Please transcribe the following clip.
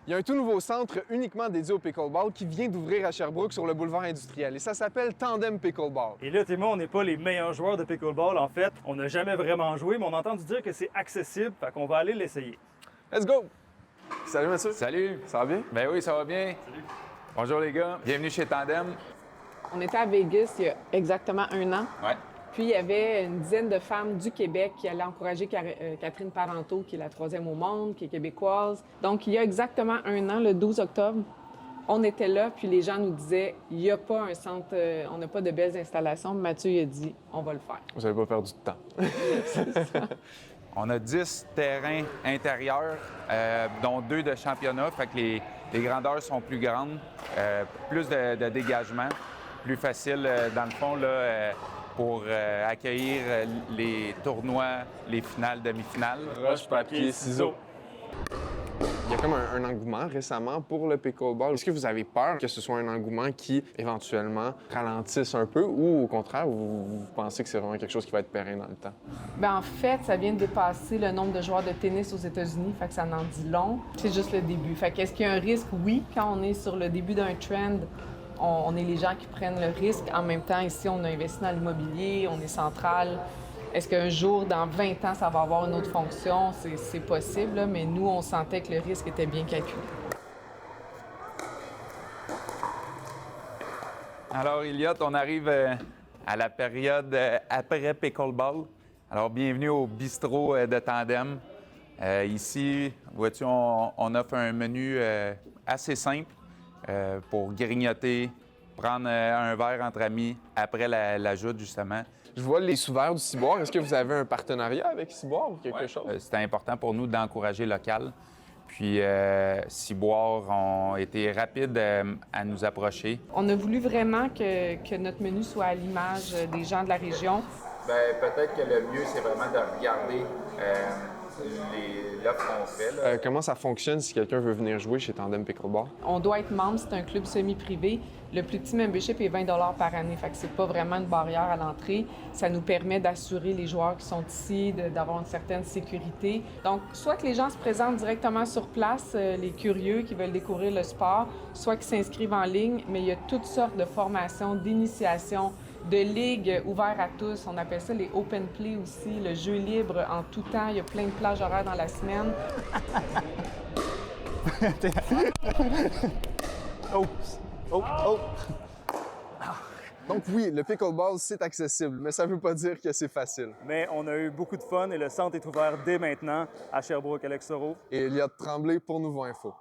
Il y a un tout nouveau centre uniquement dédié au pickleball qui vient d'ouvrir à Sherbrooke sur le boulevard industriel et ça s'appelle Tandem Pickleball. Et là, Théma, on n'est pas les meilleurs joueurs de pickleball. En fait, on n'a jamais vraiment joué, mais on a entendu dire que c'est accessible, fait qu'on va aller l'essayer. Let's go! Salut Mathieu. Salut! Ça va bien? Ben oui, ça va bien. Salut. Bonjour les gars, bienvenue chez Tandem. On était à Vegas il y a exactement 1 an. Ouais. Puis il y avait une dizaine de femmes du Québec qui allaient encourager Catherine Parenteau, qui est la 3e au monde, qui est québécoise. Donc il y a exactement 1 an, le 12 octobre, on était là, puis les gens nous disaient il n'y a pas un centre, on n'a pas de belles installations. Mathieu il a dit on va le faire. Vous n'avez pas perdu de temps. On a 10 terrains intérieurs, dont 2 de championnat, fait que les grandeurs sont plus grandes, plus de dégagement, plus facile dans le fond là, pour accueillir les tournois, les finales, demi-finales. Roche, papier, ciseaux. Il y a comme un engouement récemment pour le pickleball. Est-ce que vous avez peur que ce soit un engouement qui, éventuellement, ralentisse un peu ou, au contraire, vous pensez que c'est vraiment quelque chose qui va être pérenne dans le temps? Bien, en fait, ça vient de dépasser le nombre de joueurs de tennis aux États-Unis, fait que ça en dit long. C'est juste le début. Fait qu'est-ce qu'il y a un risque? Oui, quand on est sur le début d'un trend, on est les gens qui prennent le risque. En même temps, ici, on a investi dans l'immobilier, on est central. Est-ce qu'un jour, dans 20 ans, ça va avoir une autre fonction? C'est possible, là, mais nous, on sentait que le risque était bien calculé. Alors, Elliot, on arrive à la période après pickleball. Alors, bienvenue au bistrot de Tandem. Ici, vois-tu, on offre un menu assez simple pour grignoter, prendre un verre entre amis après la joute, justement. Je vois les sous-verts du Ciboire. Est-ce que vous avez un partenariat avec Ciboire ou quelque chose? C'était important pour nous d'encourager local. Puis, Ciboire ont été rapides à nous approcher. On a voulu vraiment que notre menu soit à l'image des gens de la région. Bien, peut-être que le mieux, c'est vraiment de regarder l'offre qu'on fait. Là. Comment ça fonctionne si quelqu'un veut venir jouer chez Tandem Pickleball? On doit être membre, c'est un club semi-privé. Le plus petit membership est 20 $ par année, fait que c'est pas vraiment une barrière à l'entrée. Ça nous permet d'assurer les joueurs qui sont ici, d'avoir une certaine sécurité. Donc, soit que les gens se présentent directement sur place, les curieux qui veulent découvrir le sport, soit qu'ils s'inscrivent en ligne, mais il y a toutes sortes de formations, d'initiation, de ligues ouvertes à tous. On appelle ça les open play aussi, le jeu libre en tout temps. Il y a plein de plages horaires dans la semaine. Donc oui, le pickleball, c'est accessible, mais ça ne veut pas dire que c'est facile. Mais on a eu beaucoup de fun et le centre est ouvert dès maintenant à Sherbrooke, Alex Soro. Et Elliot Tremblay pour Nouveau Info.